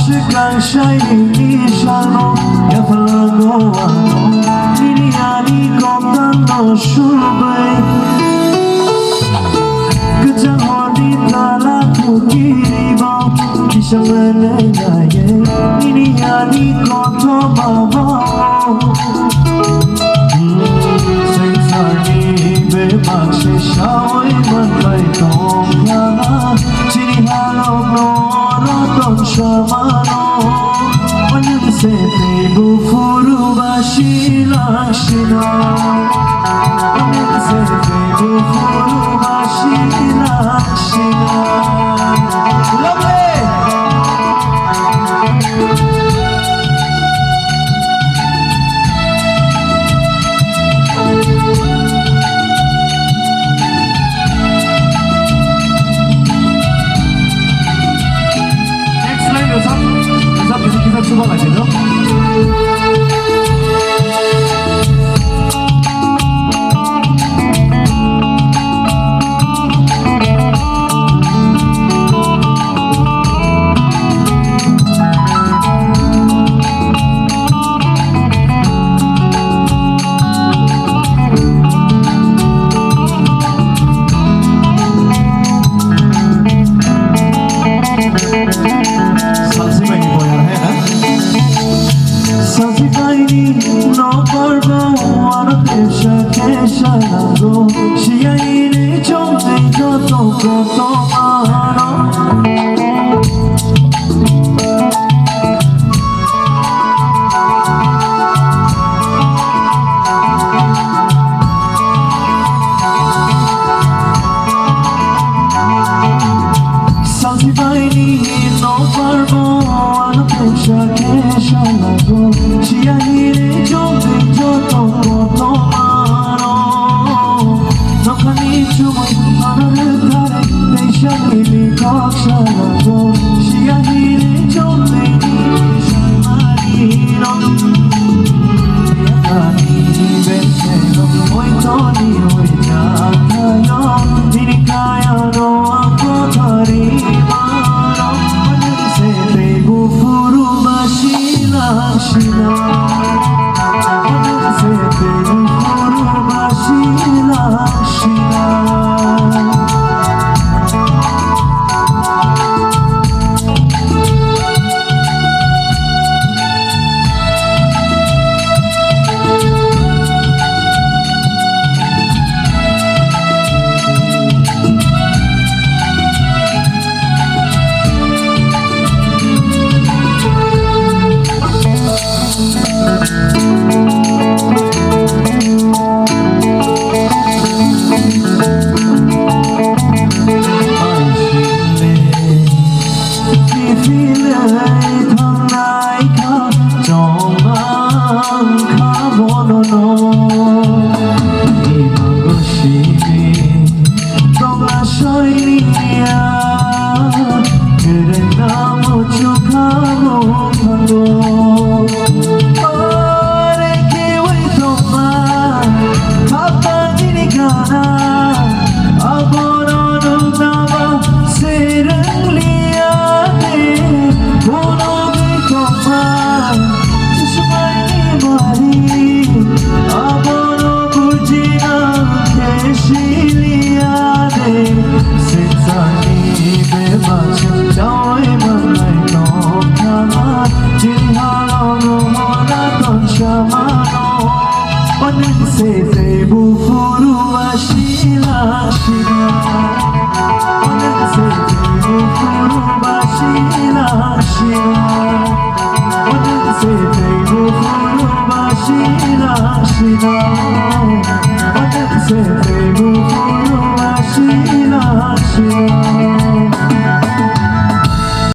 Aşıklar şairi şano Yapalago ano Niliyani kontano şurbay Kıcan hordi tala kukiribo Kişamene naye Niliyani konto baba Sensarni be makşe şaoy manbay tongkana Chini halo noro Shamano Wanan se tebu furu bashi lakshina Wanan se tebu furu bashi lakshina Lovely! Kita coba lagi dong. No corvo, wanna pesha, kesha nago. She ain't a chomp, they don't go no corvo, wanna pesha, kesha nago. She ain't a chomp, they don't go No kanichu, another they shall be cocksha nago. She ain't a chomp, they shall marino. Yakani benseno, oi toni, oi jakayo. Dinikaya no akotari mano. Wanan se tebu furu bashi lakshina Wanan se tebu furu bashi lakshina Wanan se tebu furu bashi lakshina Wanan se tebu furu bashi lakshina Wanan se tebu furu bashi lakshina Wanan se tebu furu bashi lakshina